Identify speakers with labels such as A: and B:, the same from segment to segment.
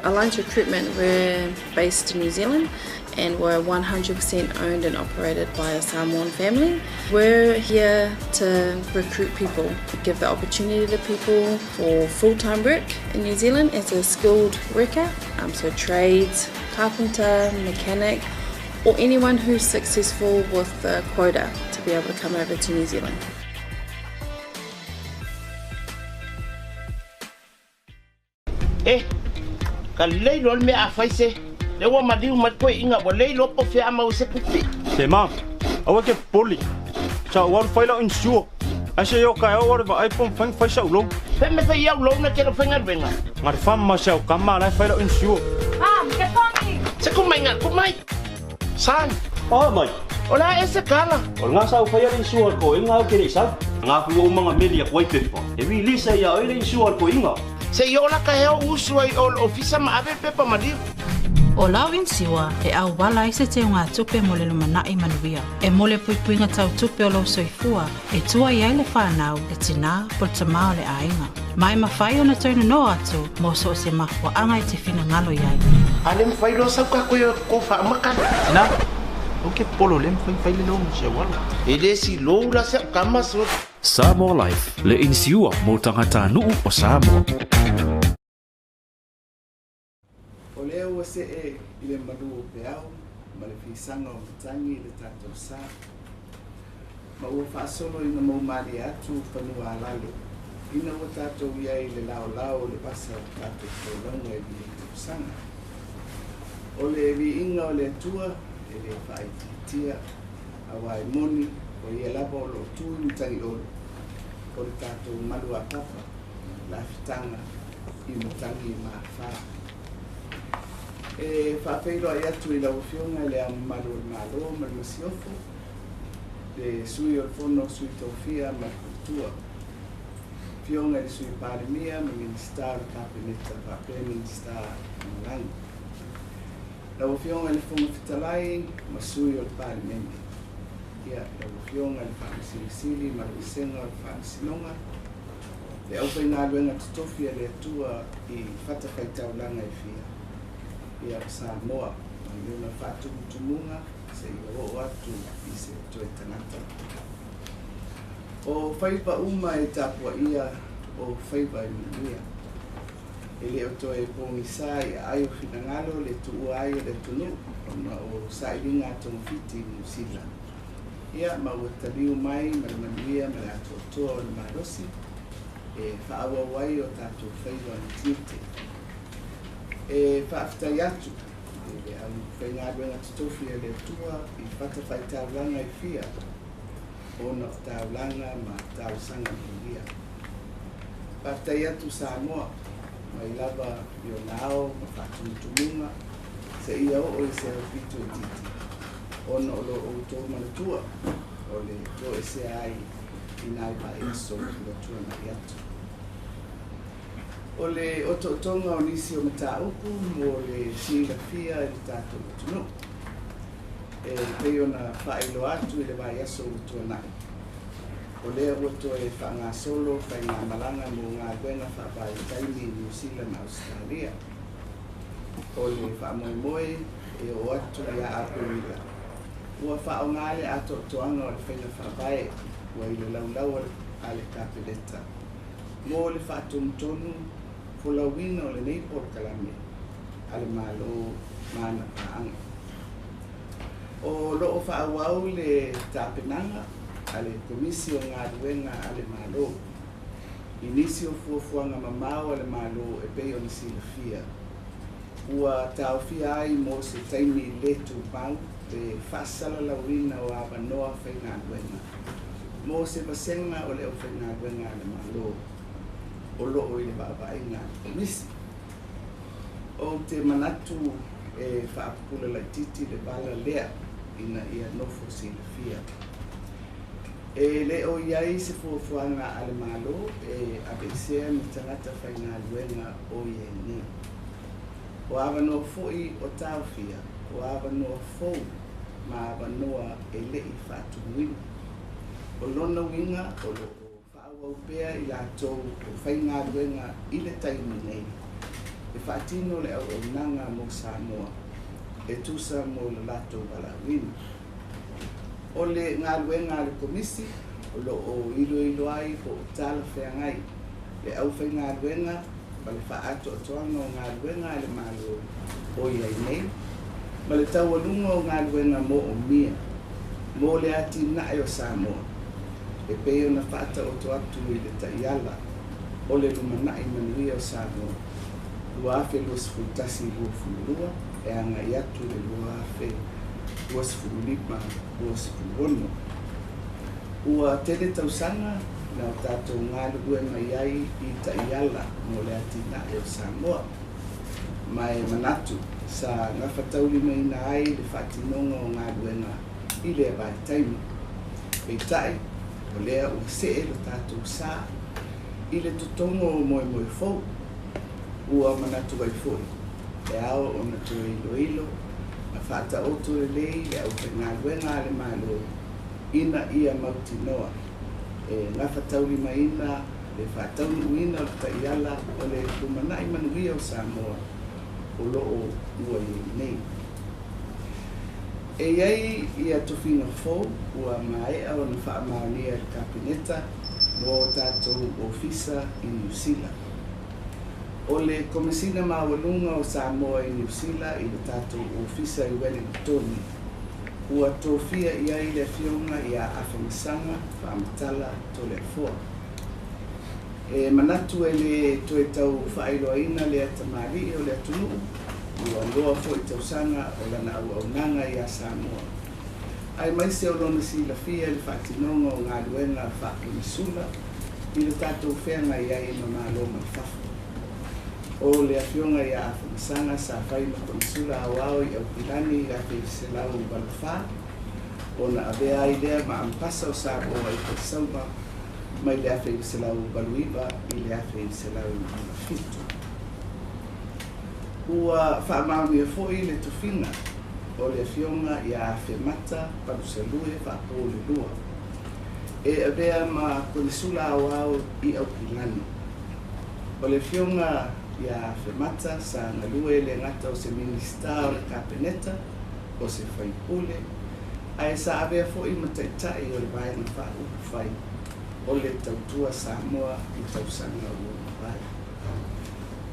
A: Alliance Recruitment, we're based in New Zealand and we're 100% owned and operated by a Samoan family. We're here to recruit people, give the opportunity to people for full-time work in New Zealand as a skilled worker, so trades, carpenter, mechanic, or anyone who's successful with the quota to be able to come over to New Zealand.
B: Kalei lo me afaise le wa madiu matpo inga wa le lo po Fiame o se pupi
C: te ma awa ke poli cha wa faila insure ase yo ka wa va iPhone fang faisa ulo
B: pe me fe ya lo na ke lo fenga venga
C: ngar fam ma sa ka ma la faila insure
A: Ke pongi
B: se ku mai san
C: mai
B: ola ese kala
C: o nga sa faila insure ko inga ke ni sa nga ku mga media ko pe e wi lisa ya ile insure ko inga
B: se yo la ka he usu ai ol ofisa ma ave pepa madiu
D: o lawin siwa e au wala i se te ngā tupe mo le lumanai manuia. E mole puipuinga tau tupe o lo soifua, e tua iai le whanau e tina po le tamao le ainga. Mai mawhai o na tauna no atu, mo so se mahua anga i te whina ngalo iai.
B: Ale mwhai lo sau ka koe ko wha makana.
C: Na, o ke polo le mwhai le lo se wala.
B: E le si lo la se kama so.
E: Samoa Life, le insiua mo tangata nuu o Samoa.
F: Leo se e ile madu peau ma le fisanga o tangi le tato sa ma o fa solo ina mo mari atu panu alale ina o tato ia ile lao le pasa tato so longo e bi sanga o le vi inga o le tua e le fai tia awai moni o ia labo lo tu tangi o le tato malu a papa la fitanga i mo tangi ma fa fa feilo ai atu i lau fionga le malo ma le masiofo le sui o fono sui tofia ma kultua fionga le sui palemia ma ministar kapineta pa ministar malang lau fionga le fono fitalai ma sui o palementi ia lau fionga le fangasilisili ma le senga o fangasilonga le au faina luenga tutofia le atua i fata faitaulanga i fia ia Samoa i una fatu tumunga se i o atu i se toe tangata. O whaipa uma e tapua ia o whaipa i munia. E le o toe pongi sai ai o whinangalo le tuu ai le tunu o sailinga tongu fiti New Zealand. Ia ma ua taliu mai ma le manuia ma le ato toa o le marosi e whaawa wai o tato whaipa ni tite. E whaaftai atu, e au whaingaruenga tutofi e le tua i whatawhai tauranga i fia, ona o tauranga ma tausanga mulia. Whaaftai atu Samoa, mai lava i o nao, ma whaatumutumunga, se ia o i se hapitu e titi. Ona o lo o tō manatua, o le tō e se ai i nai pa e so i lo tua mai atu. O le ototonga o nisi o mataupu mo le silafia e le tātou tunu. E pei ona whaelo atu i le vai aso o tuanai. O lea oto e whaanga solo, whai ngā malanga mo ngā wenga whapai taimi New Zealand na Australia. O le whaamoemoe e o atu i a Apia. Ua whao ngāle ato toanga o le whaina whapai ua i le laulau a le kapeleta. Mo le whaatomtonu fulawina o le nei por kalame ale malo mana paanga. O loo whaawau le tāpenanga ale komisi o ngā ruenga ale malo. Inisi o fuafuanga mamao ale malo e pei o ni silafia. Ua tauwhia ai mo se taimi le tūpau le whasala lawina o awanoa whai ngā ruenga. Mo se pasenga o le o whai ngā ruenga ale malo. O loo i le whaawai ngā komisi. O te manatu e whaapula la titi le bala lea ina ia nofo silafia. E le o iai se fuafuanga ale malo e abesea ni tangata whai ngā luenga o iene. O awanoa foi o tauwhia, o awanoa fou ma awanoa e lei whaatuwina. O lona winga o loo o pea i la tau o whai ngā ruenga i le taimi nei. e whaatino le au nanga mo Samoa e tusa mo le lato balawina. O le ngā luenga le komisi o lo o ilo ai po tala whengai le au whai ngā luenga ma le whaato atoanga o ngā luenga le malo o iai nei ma le tau alunga o ngā luenga mo o mia mo le ati nae o Samoa e peo na whaata o to atu i le taiala o le lumanai manuia o Samoa lua afe lua sifutasi lua fulurua e anga i atu le lua afe lua sifululima lua sifuluono ua tele tausanga na o tātou ngā lue mai ai i taiala mo le ati nae o Samoa mai manatu sa ngā whatauli mai na ai le whatinonga o ngā luenga i lea vai taimi. E tai, o lea o se e lo tātou sā, i le tutongo o moe fau, ua manatu ai fōi. E ao o na tue ilo, a whata otu le lei, le au te ngā luenga le malo, ina ia mauti noa. E ngā whatauli mai ina, le whatauli uina o ta iala, o le kumanai manuia o Samoa, o loo ua i nei. E iai ia tofina fō, ua maea o na whaamaonia le kapineta mo tātou ofisa i New Zealand. O le komisina mawalunga o Samoa i New Zealand i le tātou ofisa i Wellington. Ua tofia iai le fionga i a awhangisanga whaamatala to le fōa. E manatu e le toe tau whaailoaina le atamari o le atunuu. Ua loa fo i tausanga o lana au nanga i a Samoa. Ai mai se o lona si la fia le whaatinonga o ngā luenga whaakunisula i le tātou whenga i ai ma māloma whafu. O le afionga i a awhamasanga sa whai ma kunisula au au i au pilani i a whaiselau balawha o na avea ai lea ma ampasa o Samoa i Paisauma mai le a whaiselau baluiba i le a whaiselau fitu. Ua whaamaunia fōi le tofina o le fionga i a whemata parusalue whaapole lua. E avea ma kunisula au au i au pilani. O le fionga i a whemata sa ngalue le ngata o se minista o le kapeneta o se whaipule. Ai sa avea fōi mataitai o le vaena whaupu whai o le tautua Samoa i tausanga o vai.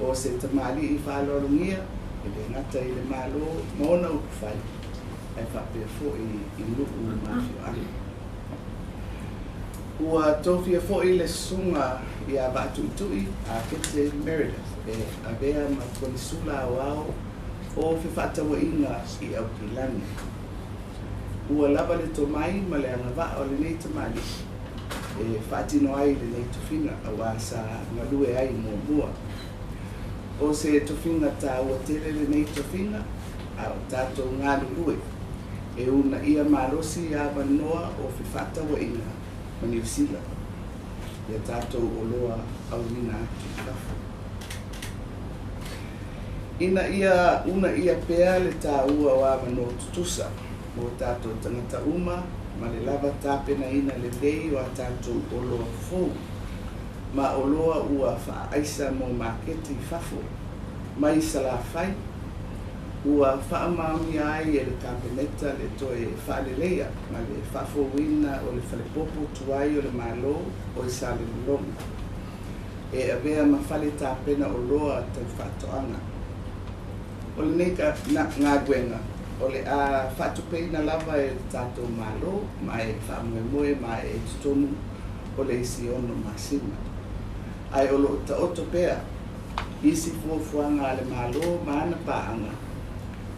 F: O se tamali i whaalorungia, e le ngata i le malo, maona upu whai, ai whapea fo i nuku mafio ani. Ua tofia fo i le sunga i a batu itui, a kete Meredith, e a bea ma konisula au au, o whiwhatawa inga i au kilani. Ua lava le tomai, ma le angava o le nei tamali, e whaatino ai le nei tofina, au a sa ngalue ai mua. O se tofinga tā ua tele le nei tofinga, a o tātou ngā lulue. E una ia marosi a manoa o whiwhatawa inga ma New Zealand. Ia tātou o loa au nina atu kafu. Una ia pea le tā ua wa manoa tutusa. Mo tātou tangata uma, ma le lava tāpena ina le lei o a tātou o loa fōu. Ma o loa ua whaaisa mo maketi whafo. Mai sala whai, ua whaamaami ai e le kapeneta le toe whaaleleia, ma le whafo wina o le whalepopo tuai o le malo o i sale lulonga. E avea ma whale tāpena o loa tau whatoanga. O le nei ka ngā guenga, o le a whatupeina lava e tātou malo, ma e whaamoe ma e tutonu o le isi ono masina. Ai o lo ta oto pea, isi fuafuanga le malo maana paanga.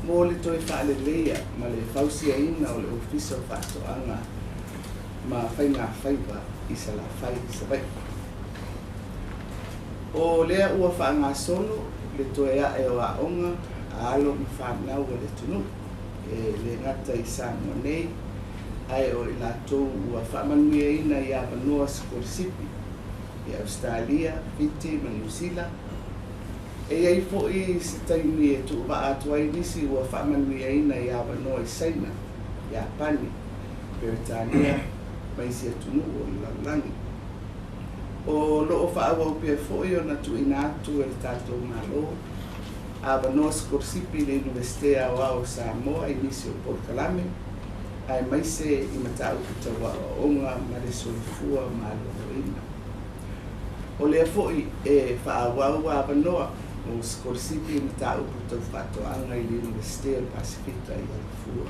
F: Mo le toi whaale leia, ma le fausia ina o le ofisa o whaatoanga, ma whai ngā whaiwa i sa la whai sa vai. O lea ua whaanga solo, le toi a e o a onga, a alo mi whanau o le tunu, e le ngata i Samoa nei, ai o i la tō ua whaamanuia ina i a manoa Sikorisipi, i Australia, Fiji, ma New Zealand. E ai fo i se taimi e tu wa atuai nisi ua whaamanuia ina i awa noa i Saina, Japani, Britania, mai si atunu o Laulangi. O loo whaawa upia fo i o na tu ina atu e le tātou malo, Avanoa Skorsipi le Universitea o Samoa inisi o Porkalame, ai maise I matau kutawa o onga ma le soifua ma loina. O lea fo'i e whaawau Avanoa o Skorsipi matau kutau whatoanga I le Universitea Pasifika I Alafua.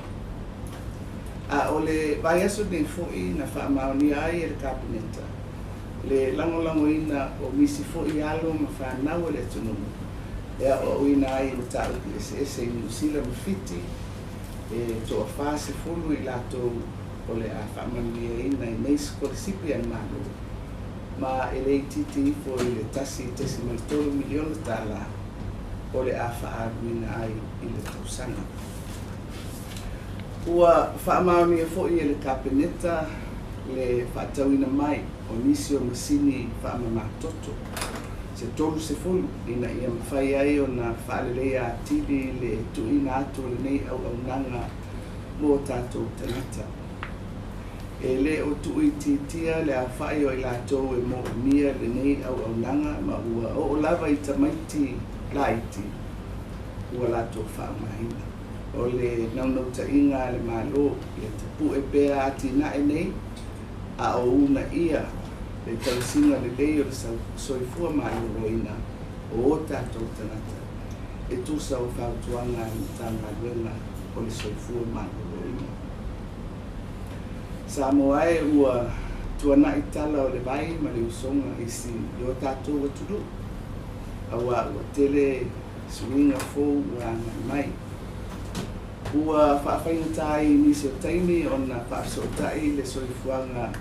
F: A o le vai aso nei fo'i na whaamaoni ai e le kabineta. Le lango ina o misi fo'i alo ma whanau le tunungu. Ea o ina ai le tau ki ese New Zealand fiti e toa whase fulu I lato o le a whaamaoni ina I nei Skorsipi an malo. Ma e le titi fo I le tasi 3 miliona tala o le a whaaruina ai I le tausanga. Ua whaamaoni e fo'i e le kabineta le whaatauina mai o nisi o masini whaamamatoto. Se tolu se fulu ina ia mawhai ai o na whaalelea atili le tuina atu le nei au nanga mō tātou tanata. E le o tui titia le a whai o I lātou e mō nia le nei au nanga ma ua o lava I tamaiti laiti ua lātou whaamahina. O le naunauta inga le malo le tapu e pēa ati na e nei a o una ia le tausinga le lei o le soifua malo roina o tātou tanata e tusa o whautuanga I tanga luenga o le soifua malo roina. Samoa e ua tuana I tala o le vai ma le usonga isi I o tātou waturu. Awa ua tele suinga fōu ua mai. Ua whaawhaingatai nisi o taimi o na whaasotai le soifuanga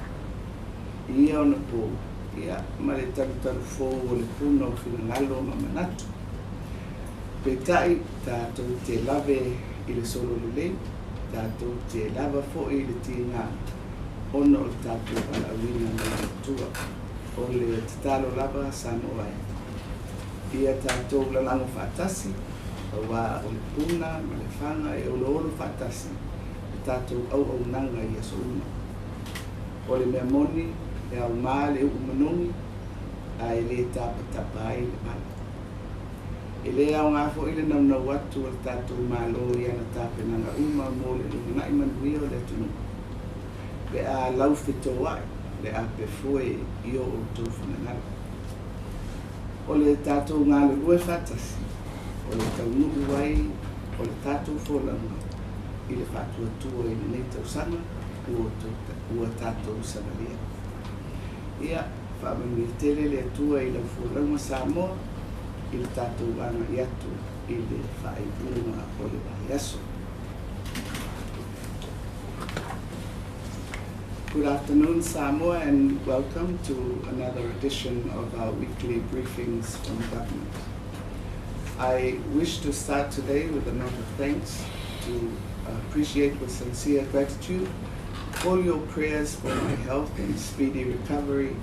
F: ia o na pō. Ia ma le tarutaru fō o le puna o whinangalo ma manatu. Petai tātou te lave I le solo le lei, tātou te lava fō I le tīnga ono o tātou ala wina na tua. O le tatalo lava Samoa. Ia tātou lalango whaatasi, wa o le puna, ma le whanga e o olo whaatasi, e tātou au nanga I aso una. O le mea moni, e au maa le umanongi, a e le tapa ai le mana. E le au ngāfo I le naunau atu o le tātou mālo I ana tāpe nanga uma mō le lunga I manuia o le tunu. Pe a lau whito ai, le a pe fue I o tau whanangara. O le tātou ngā le rue whaatasi, o le taunuu ai, o le tātou wholanga, I le whatuatua I le nei tausanga, ua tātou sanalia. Ia, whaamani tele le atua I le wholanga Samoa, I le tātou anga I atu, I le whaibunga o le wahiaso. Good afternoon, Samoa, and welcome to another edition of our weekly briefings from government. I wish to start today with a note of thanks to appreciate with sincere gratitude all your prayers for my health and speedy recovery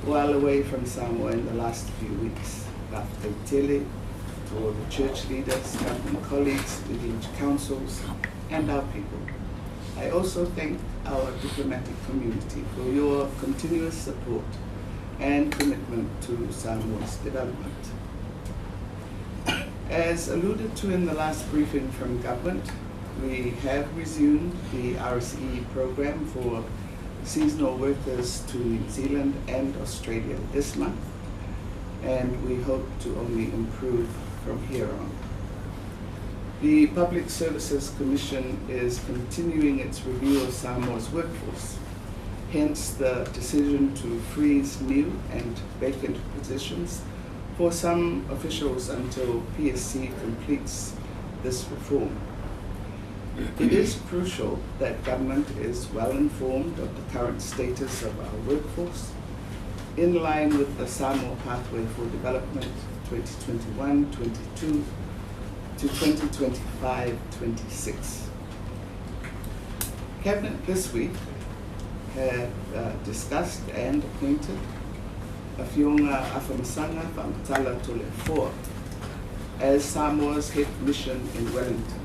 F: while away from Samoa in the last few weeks. After Tele, to all the church leaders, government colleagues, village councils, and our people. I also thank our diplomatic community for your continuous support and commitment to Samoa's development. As alluded to in the last briefing from government, we have resumed the RSE program for seasonal workers to New Zealand and Australia this month, and we hope to only improve from here on. The Public Services Commission is continuing its review of Samoa's workforce, hence the decision to freeze new and vacant positions for some officials until PSC completes this reform. It is crucial that government is well informed of the current status of our workforce, in line with the Samoa Pathway for Development 2021-22 to 2025-26. Cabinet this week had discussed and appointed Afionga Afamasanga Whamatala Tole 4 as Samoa's head mission in Wellington.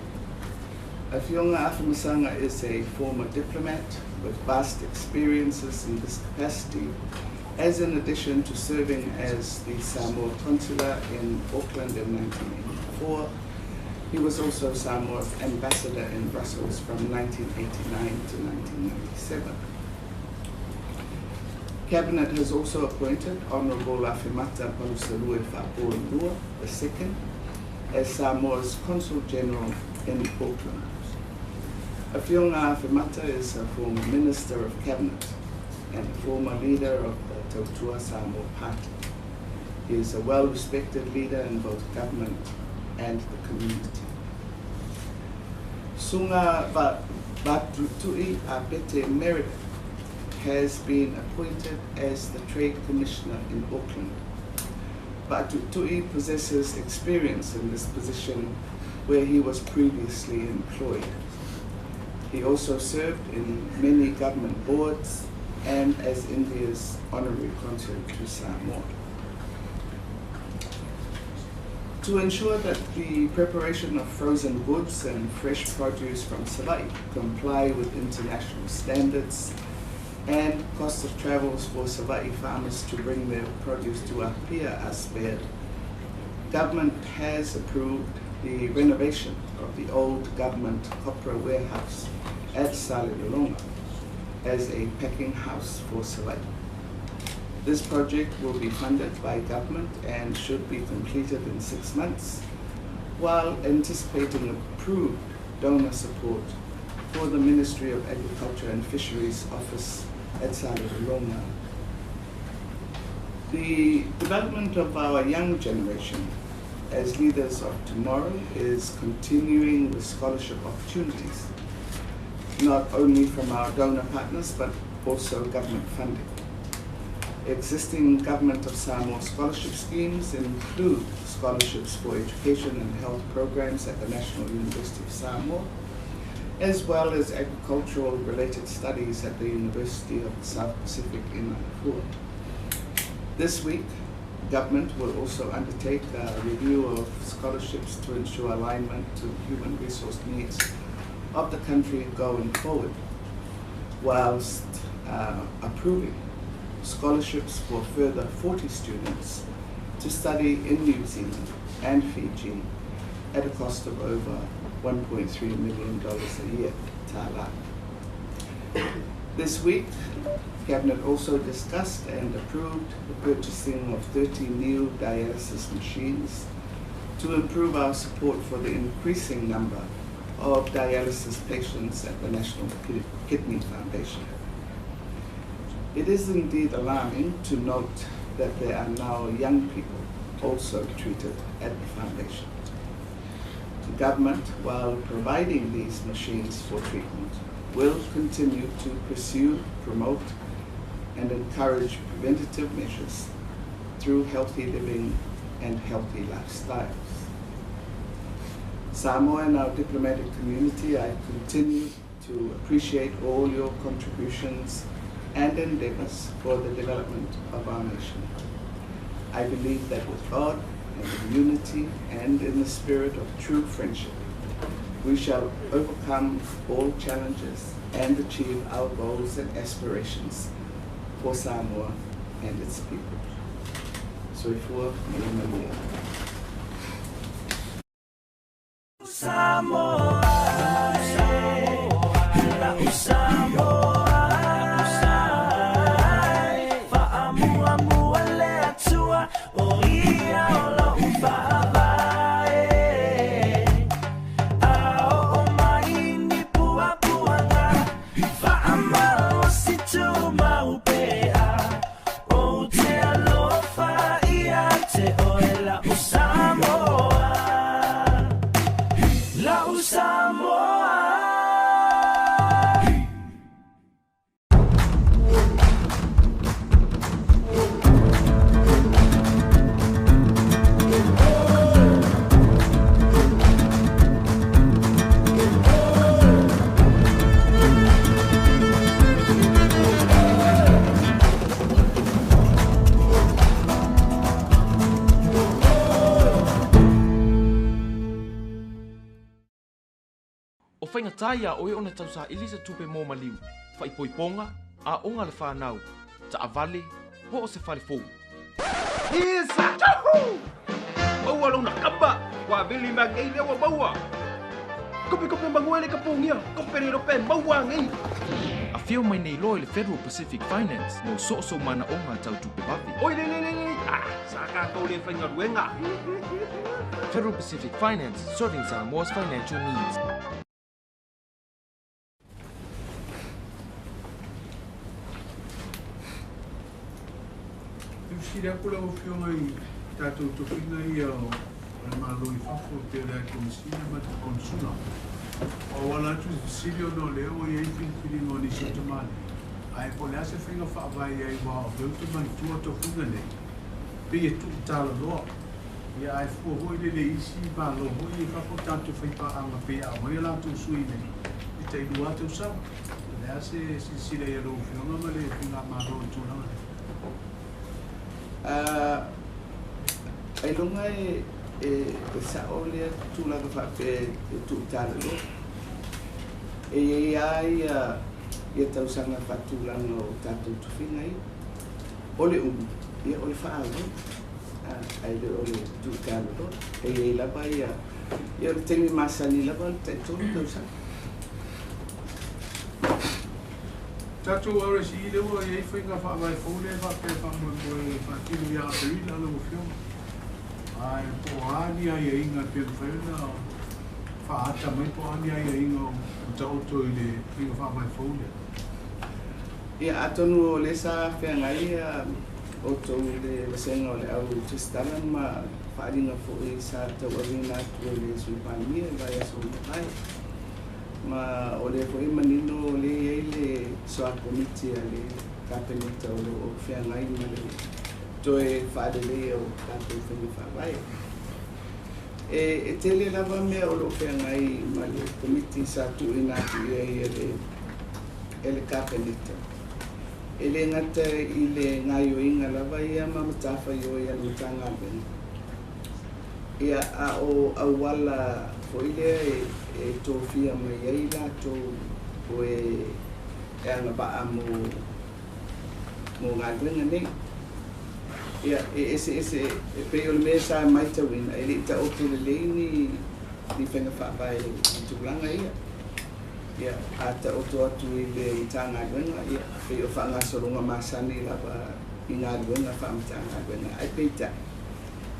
F: Afionga Afamasanga is a former diplomat with vast experiences in this capacity, as in addition to serving as the Samoa consular in Auckland in 1985. 1994. He was also Samoa's ambassador in Brussels from 1989 to 1997. Cabinet has also appointed Honourable Upolu II as Samoa's Consul General in Auckland. Afionga Awhimata is a former Minister of Cabinet and a former leader of the Tautua Samoa Party. He is a well-respected leader in both government and the community. Sunga Vatutui Apete Meredith has been appointed as the Trade Commissioner in Auckland. Vatutui possesses experience in this position where he was previously employed. He also served in many government boards and as India's Honorary Consul to Samoa. To ensure that the preparation of frozen goods and fresh produce from Savaii comply with international standards and cost of travels for Savaii farmers to bring their produce to Apia are spared, government has approved the renovation of the old government copra warehouse at Salilulonga as a packing house for Savaii. This project will be funded by government and should be completed in 6 months, while anticipating approved donor support for the Ministry of Agriculture and Fisheries office at Salilulonga. The development of our young generation as leaders of tomorrow is continuing with scholarship opportunities, not only from our donor partners, but also government funding. Existing Government of Samoa scholarship schemes include scholarships for education and health programs at the National University of Samoa, as well as agricultural related studies at the University of the South Pacific in Upolu. This week, government will also undertake a review of scholarships to ensure alignment to human resource needs of the country going forward, whilst approving scholarships for further 40 students to study in New Zealand and Fiji at a cost of over $1.3 million a year. This week, Cabinet also discussed and approved the purchasing of 30 new dialysis machines to improve our support for the increasing number of dialysis patients at the National Kidney Foundation. It is indeed alarming to note that there are now young people also treated at the foundation. The government, while providing these machines for treatment, will continue to pursue, promote, and encourage preventative measures through healthy living and healthy lifestyles. Samoa and our diplomatic community, I continue to appreciate all your contributions and endeavors for the development of our nation. I believe that with God and in unity and in the spirit of true friendship, we shall overcome all challenges and achieve our goals and aspirations for Samoa and its people. Soifua Malimania. Samoa, Samoa.
G: Whainga taia o e ona tausa ilisa tupe mō maliu, whaipoiponga, a onga le whanau, ta avale, ho o se whale fōu.
B: Here's a tahu! Waualona kamba,
C: Wa bili mag ei lewa bawa. Kopi manguele kapungia. Kompeni rope bawa ngai.
G: A fio mai nei loa i le Federal Pacific Finance no so mana o ngā tau tupe wapi.
C: Oi le. Ah, saka kau le whainga ruenga.
G: Federal Pacific Finance, serving Samoa's financial needs.
H: Sira kula o fio mai tātou topina i au ai malo I whafo te rea komisina ma te konsuna. O wala tu siri o no leo I ei whingwhiri ngoni sotamani. Ai po lea se whinga whaavai ai wā o heutu mani tua to whinga ne. Pe e tu tāla loa. Ia ai fua hoi le isi ma lo hoi I whafo tātou whaipa anga pe a hoi ala tu sui ne. I te ilua te usau. Lea se sira I alo whionga ma le whinga ma lo tūranga.
F: Ai longa e sa olea tula ka fa pe tu tala lo e ai ia tau sanga fa tula no tatu tu fina I ole ia ole fa alo ai le ole tu tala lo e la ba ia le temi masani la ba te tu tau sa
H: Tatu ora si ile o e foi nga fa vai fole va pe fa mo fa ti ia pe ila lo fio. Ai po ani ai inga pe fela fa ata mai po ani ai inga o tauto ile inga fa vai fole.
F: Ia atonu le sa fe ngai o to le senga le au tistana ma fa ringa fo I sa te orina tu le su pania vai so mai. Ma ole foi manino le ele so a comiti ale kapenita o fe ngai ma le toe fa de le o kape fe fa vai e tele lava me o fe ngai ma le comiti sa tu ina tu ele kapenita ele ngata ile ngai o inga lava ia ma matafa yo ia no tanga ben ia a o awala foi le e to Fiame ai la to o e ana ba mo ngadrenga nei ia ese pe o mesa mai te win ele ta o te le ni whenga fa vai tu langa ia ata o to atu ile tanga gwenga ia pe o fa nga solunga masani la ba ina gwenga fa mtanga gwenga ai peita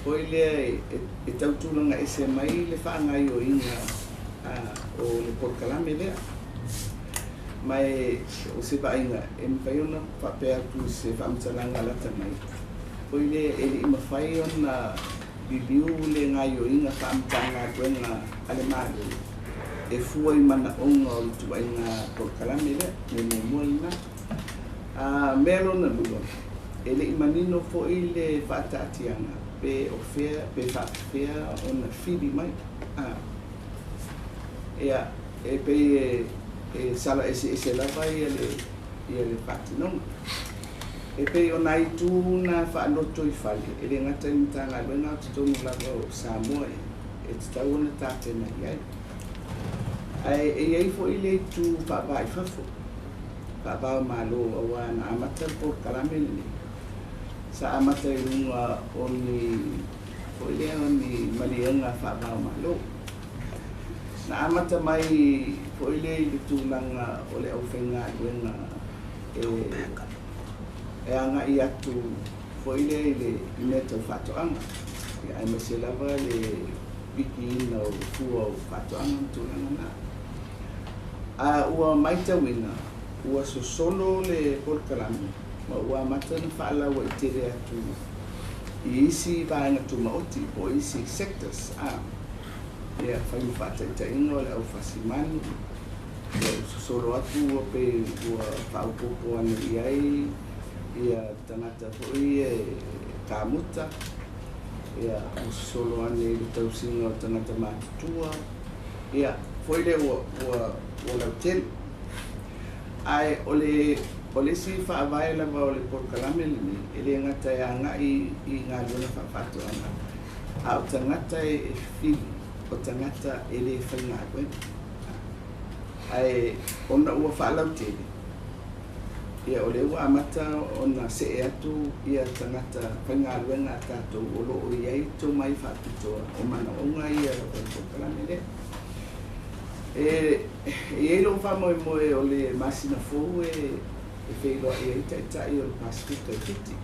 F: o ile e tau tulanga ese mai le fa nga yo inga o le porkalame lea mai o se painga e mpaiona papea tu se famtalanga lata mai o ile e mawhai ona biliu le ngai o inga famtanga kuenga alemado e fua I mana onga o tu ainga porkalame lea me mua ina melo na lua e le imanino fo ile fatatianga pe o fea pe fea ona fili mai ia e pe e sala ese lava ia le patino e pe ona I tu na fa no to I fale e le ngata I tanga le na to no la o Samoa e sta ona tate na ia ai fo ile tu pa ba fafo pa ba malo o ana amata por karameli sa amata lunga oni fo ile oni malianga fa ba malo na amata mai po ile tulanga ole au fenga wenga e anga I atu po ile neto fato anga ai mesela va le biki no fuo fato anga tulanga na ua maita wina ua so solo le porkalami ma ua mata na fala wa itere atu I isi vaanga tu maoti po isi sectors ia fai fata ingo le au fasimani ia solo atu o pe ua paupopo ana iai ia tangata foi kamuta ia solo ane le tausinga o tangata matutua ia foi le ua lautel ai ole si faavai lava o le porkalame lini ele ngata ia ngai I ngā luna whawhatu ana a o tangata e fili o tangata ele whainga koe ai ona ua whaalau tele ia o le ua amata ona se atu ia tangata whaingaluenga tātou o loo iai tō mai whakitoa o mana onga ia o kalame le. E lo whamoe moe o le masina fōu e whailoa ia i taitai o le Pasifika i Fiti.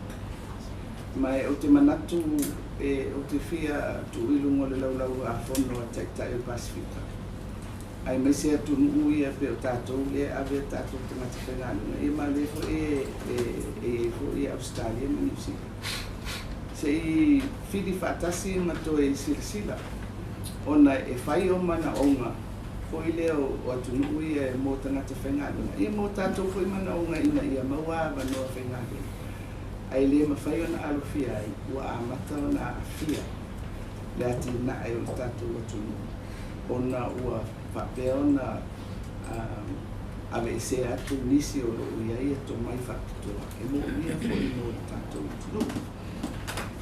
F: Mai o te manatu o te whia tu ilungo le laulau a whono a taitai o Pasifika. Ai mai se atu nuu ia pe o tātou le ave tātou te ngata whaingalunga. E ma le fo fo i Australia ma New Zealand. Se i whiri whatasi mato e sila. Ona e whai o mana onga. Fo i leo o atu nuu ia e mō tangata whaingalunga. Ia mō tātou fo i mana onga ina ia maua wanoa whaingalunga. Ai le mawhai ona alofia ai, ua amata ona afia. Le ati na ai o tātou atu nuu. Ona ua whapea ona ave se atu nisi o loo iai e tō mai whakitoa. E mō mia fo i mō tātou atu nuu.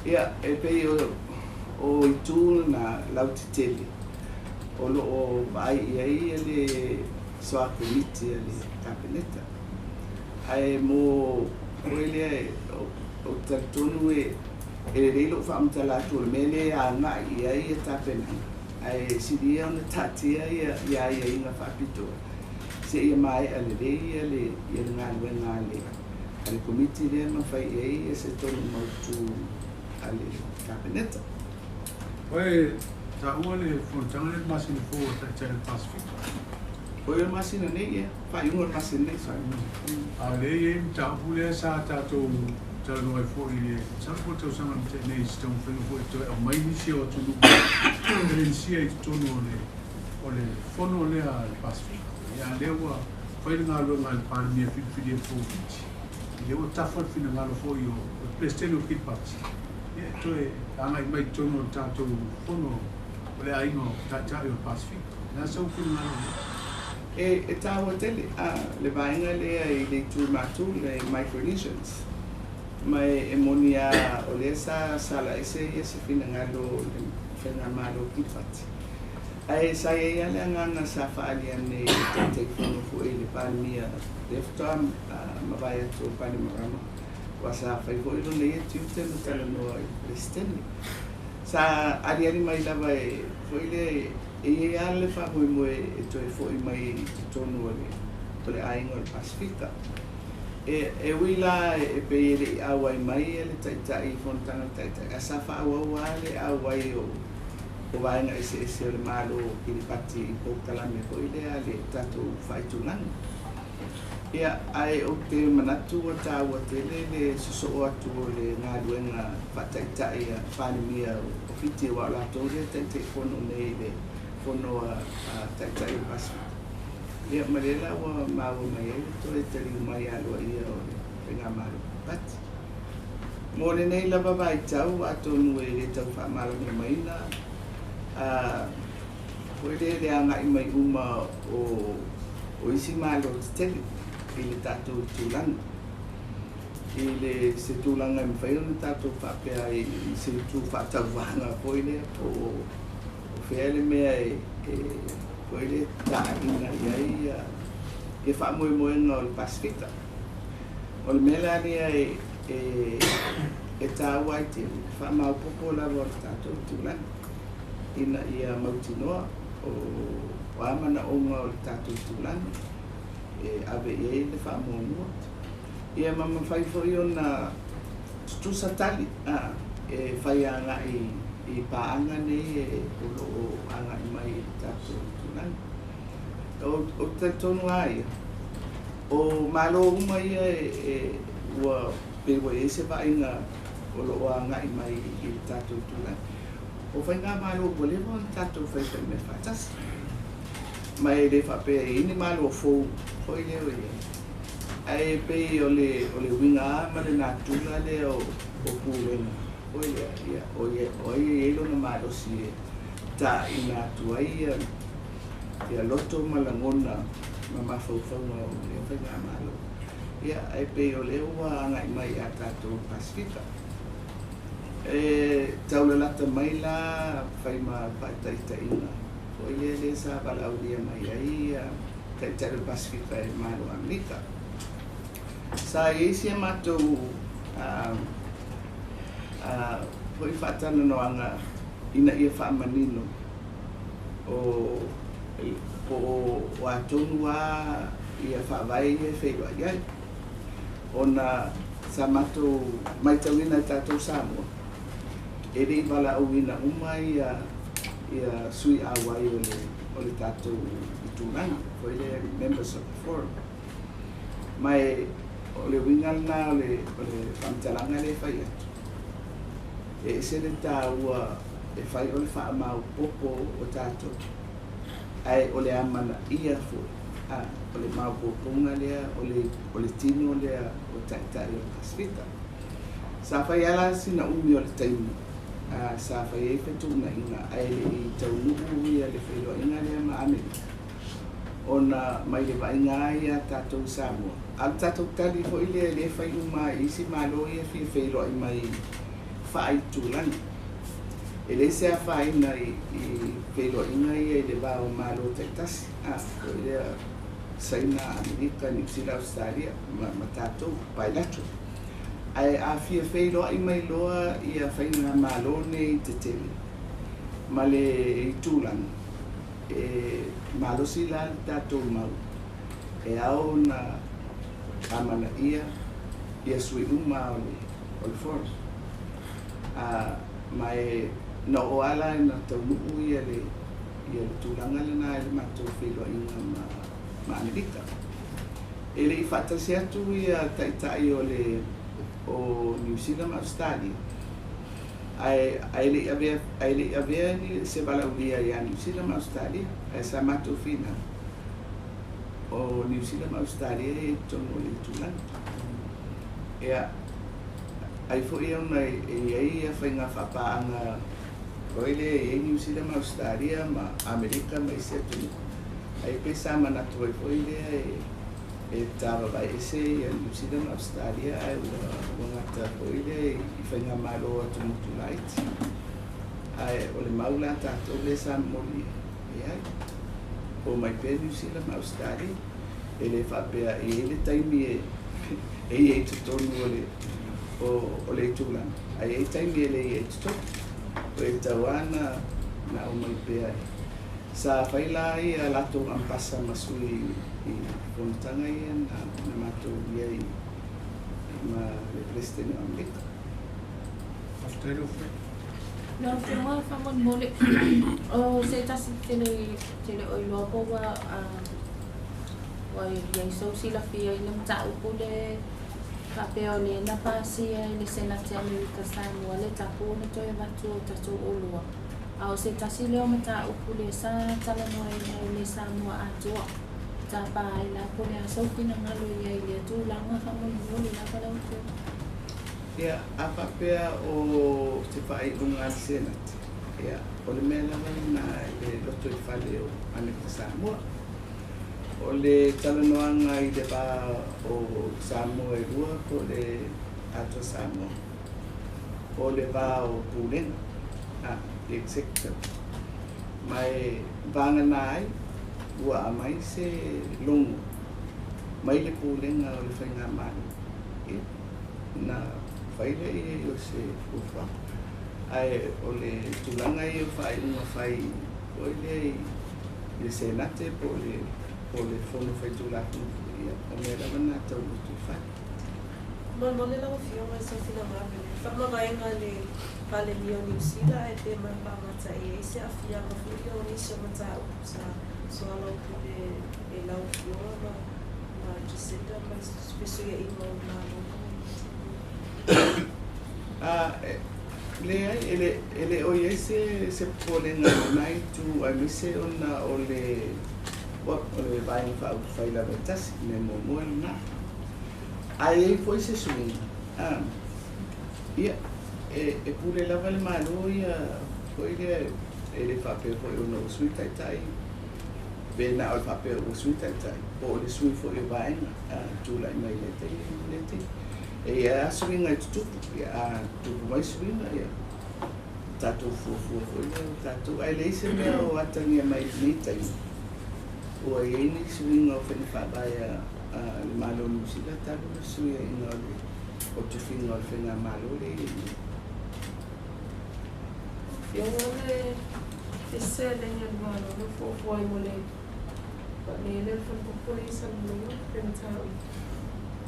F: Ia, e pei o i tūna na lautitele. O loo ai iai e le soa komiti e le kabineta. Ai mō koelea o tatonu e reilo whaamtala atu o mele a ngai iai e tāpena. Ai siria ona tatia ia inga whapitoa. Se ia mai ale rei ale ia ngālue ngāle. Ale komiti rea mawhai ei e se tonu mautu ale kabineta.
H: Oe, ta ua le whontanga le masina fō o taitai le Pasifika.
F: Oe o masina nei ia, whai unga masina nei.
H: A le e mta upulea sa tātou talo ai fō i le sapo tau sanga mte nei si tau whengu fō i toi au mai nisi o tunu. Ele nisi ai tonu o le whono lea le Pasifika. Ia lewa whaile ngā lua ngā le pānia whiwhiri e fō viti. Lewa tawhat whina ngā lo fō i o Plesteno Kipati. Ia toi angai mai tonu o tātou whono o le aingo tātai o Pasifika. Nā sau whina ngā lo.
F: E tāua tele, le vaenga lea i le tū mātū le Micronesians. Mai e monia o le sa sala ese ia se whina ngalo le whenga malo Kipati. Ai sa ia le nganga sa whaalia nei te whono fu e le pāmia leftoa mawai atu pāni marama. Wa sa whai hoi lo le e tiute no tala noa i Plesteno. Sa ariari mai lava e hoi le e ale fa hoi moe e toi foi mai te tonu o le ainga o le Pasifika. E wila e pe le awai mai e le taitai fontana taitai. A sa wha awa le awai o waenga ese o le malo i le pati i Pōkalame hoi le ale tatou whaitulanga. Ia ai o te manatu o tāua tele le suso atu o le ngā luenga whataitai a whanimia o whiti o alatou le taitai whono nei le whono a taitai o Pasifika. Ia marela ua maua mai e to e tari mai alua ia o le whenga maru pati. Mō le nei lava vai tau atonu e le tau whamalo ni maina. Hoi le anga i mai uma o isi malo tele i le tātou tūlanga. I le se tūlanga i mwhai ona tātou whapea i se tū whatau wanga hoi le o whea le mea hoi le tāinga iai e whamoe moenga o le Pasifika. O le mea rea e tāua i te whamau popo lawa o le tātou tūlanga. Ina ia mautinoa o amana onga o le tātou tūlanga. Ave e le whamonua. Ia mama whai fwoi o na tutusa tali. E whai anga i pāanga nei e o anga i mai tātou tūlanga. O te tonu aia. O malo uma ia ua pewa e se whainga o lo anga i mai i tātou tūlanga. O whai ngā malo o lewa o tātou whai me whatasi. Mai le whapea ini malo o fōu. Hoi leo ia. Ai pei o le winga ama le nā tūla le o pūrenga. Hoi lea ia. O ia ilo na mārosi e tā i nā tuai ia loto malangona ma mawhauwhaunga o le whainga malo. Ia ai pei o leo wa anga i mai a tātou Pasifika. Taula lata mai la whai ma paitaita inga. Hoi lea le sa palauria mai ai taitai Pasifika e malo Amerika. Sa isi matou foi whaatana noanga ina ia whaamanino o atonu a ia whaavai e wheirua iai. Ona sa matou mai tauina tātou Samoa. E rei wala au ina uma ia sui awai o le tātou i tūranga, foi le members of the forum. Mai o le wingalna o le whamtalanga le whai atu. E se le tā ua e whai o le wha mau popo o tātou. Ai o le amana ia fu. O le mau poponga lea, o le tino lea o taitai o Pasifika. Sa whai ala sina umi o le taimi. Sa whai e whetuna inga ai le i tau nuku ia le whailua inga lea ma Amerika. Ona mai le vainga ia tātou Samoa. Al tātou tali fo i le whai uma isi malo ia fi whailua i mai whai tūlani. E le sea whai na i whailua inga ia i le vāo malo taitasi. Ko i lea Saina, Amerika, New Zealand, Australia, ma tātou bilateral. Ai a fia whailua i mai loa i a whainga malo nei te tele. Ma le i tūlani. E malo sila tātou mau. E au na amana ia sui uma o le forest. Mai na o ala na tau nuku ia le tūlanga lana le matou whailua inga ma Amerika. E le i whatasi atu ia taitai o New Zealand ma Australia. Ai le avea ni se valauria ia New Zealand ma Australia. Ai sa matou fina. O New Zealand ma Australia e tongo le tūlanga. Ia ai fo ia una ia whainga whapaanga koile e New Zealand ma Australia ma Amerika ma ise tunu. Ai pesa manatu ai fo ia e tava vai ese ia New Zealand ma Australia ai wangata fo ia i whainga malo atu mutu light. Ai o le maula tātou le sa moli ai. O mai pe New Zealand ma Australia e le whapea e le taimi e tutonu o le tūlanga. Ai e taimi e le e tutonu. O e tawana na o mai pea e. Sa whaila i a lato ampasa masui i whonutanga i na matou ia i ma le presidente o Amerika.
H: After you
I: No, te mo famon mole. O se tasi tele o lopo wa ia so sila fia i nam ta upole ka peo le na pasi le senate Amerika Samoa le tapu na toi vatu tatu olua. Au se tasi le o mata upole sa tala no le Samoa atua. Ta pa ila pole a so fina ngalo ia le tu langa famon mole na pala upo.
F: Ia apapea o te whai unga senat. Ia o le mea lava na le loto i whale o Amerika Samoa. O le talanoanga i le wā o Samoa i rua ko le ato Samoa. O le wā o Pūlenga, the executive. Mai vanga nai, ua a mai se longo. Mai le Pūlenga o le whainga mani. Na whaile i o se uwha. Ai o le tūlanga i o whai unga whai o le senate po le fono whai tūlaka ia o mea rawa nā tau utu whai.
J: Mole lau Fiame sa fina mawele. Whamawaianga le pale mio New Zealand e te mai pāmata e se a Fiame fuki o nisi o mata upu sa soalo upu e lau Fiame ma Jacinda ma speso ia ingo na
F: ele o ia se polenga nai tu ai mise ona o le vai fai la vetas ne mo na ai foi se suinga ia e pure la vale malo ia foi ele fa pe foi no sui tai be na o fa pe o sui tai o le sui foi vai tu la mai le e a swinga i tupu a tupu mai swinga ia tatu fu tatu ai le se mea o atania mai nitai o ai ni swinga o feni fa vai a malo New Zealand talu na suya ina o tu finga o finga malo le
J: Fiame te sele ni malo no fo mo le pa le fon ko polisa no pentao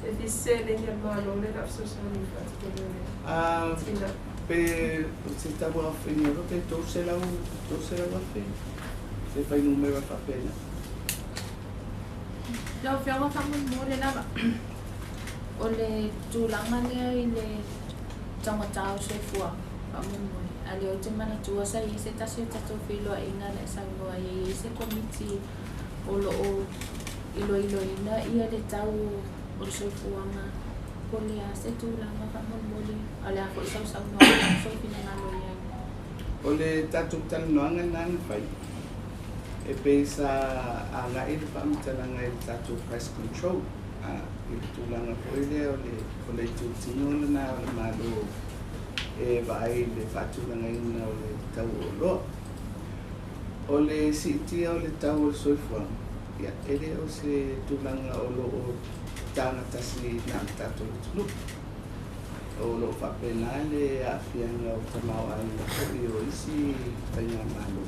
J: e te sele ni malo le rap so sani fa te le
F: pe se tava finero te torse la fe se fai numero fa pena
I: Lau fiama whamu mō le lava. O le tūlanga lea I le tangatau se fua. Whamu mō. A le o te mana tua sa I se tasi o tatou whiloa ina le sangoa I se komiti o lo o ilo ina ia le tau o le soifuanga. Ko lea se tūlanga whamu mō le. A le ako isau sau noa so pina ngalo ia.
F: o le tatou talanoaga nana fai e pesa a ngai le whaamitalanga I le tatou price control I le tūlanga poi lea o le tūtino na o le malo e vai le whaatūlanga ina o le tau o loa o le sitia o le tau o le soifuanga ia ele o se tūlanga o lo o tāngatasi na tatou le tunu o lo whapena le Apia o Samoa I o isi tainga malo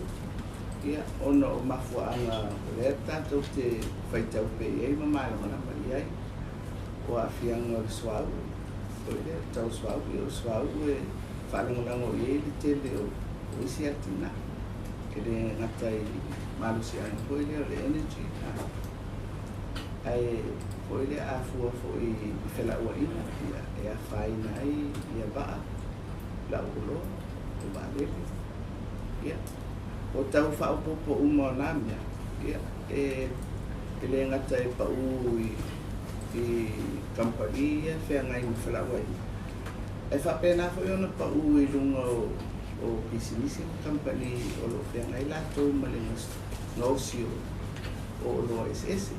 F: ia ono o mafuanga le tatou te whaitau pe ei mamala manama iai o Apia o le swau o le tau swau I o swau e whalangolango I le tele o isi atina ke le ngatai malu si ana po le o le energy ai po le a fua fo I whela ua ina ia e a whaina ai ia baa la ulo o ba lele ia o tau whaupopo uma o namia ia e le ngata e pa u I company ia whea ngai ni whela ua ina e whapena fo I ona pa u I lunga o pisinisi company o lo whea ngai lato male ngausi o lo SS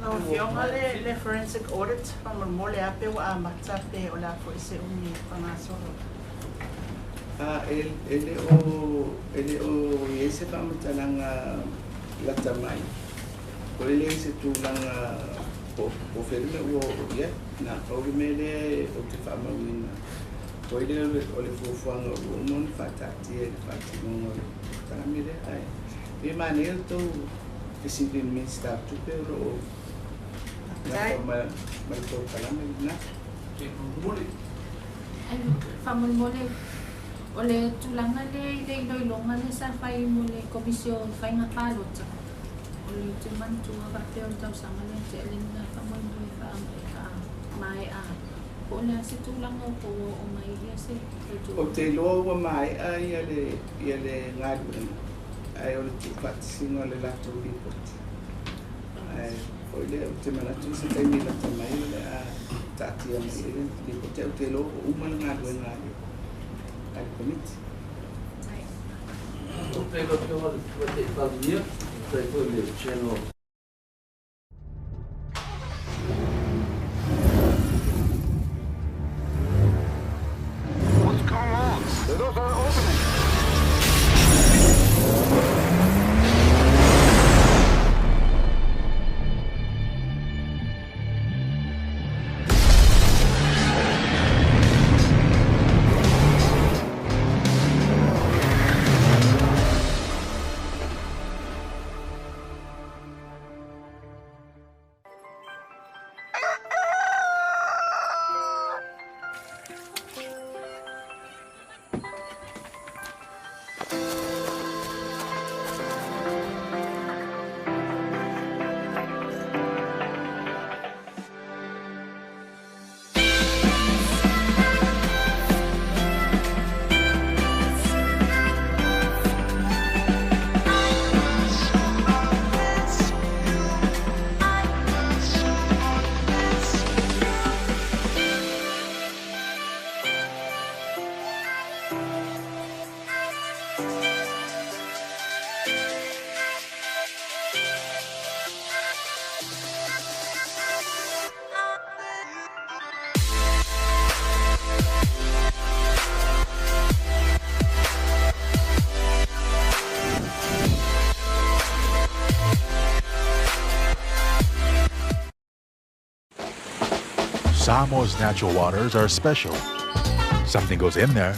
K: No, fiona le forensic audit from mo le ape wa amata pe o la fo ise umi pangasolo.
F: Ele o ese pamatalanga latamai. Ko ele se tulanga o ferme o ia na o mele o te famawina. Ko ele o le fofuanga o mon fatati e fatino tamile ai. E manel to simply means that to pero mal to kalame na
I: Famul mole ole tulanga le longa le sa fai mole komisyon fai nga palot ole te mantu ga peo tau sanga le te elina famul mole fa mai a ole se tulanga ko o mai ia se
F: o te lo mai a ia le ngadu ai ole tu patsinga le lato report ai ole te mana tu se tai ni la tamai le a tatia mai le ko te lo uma ngadu ngadu ai komiti
L: o pego que eu vou ter valia daí foi meu channel
M: What's going on? The doors are opening.
N: Samoa's natural waters are special. Something goes in there,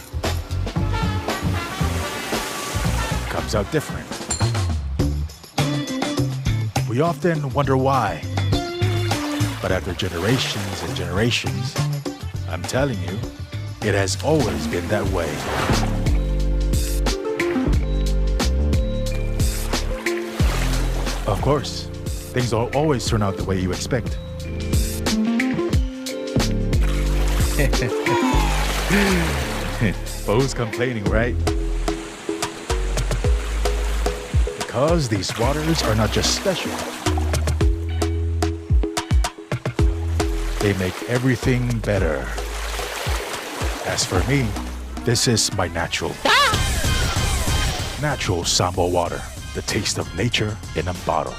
N: comes out different. We often wonder why. But after generations and generations, I'm telling you, it has always been that way. Of course, things don't always turn out the way you expect. But who's complaining, right? Because these waters are not just special. They make everything better. As for me, this is my natural Samoa water. The taste of nature in a bottle.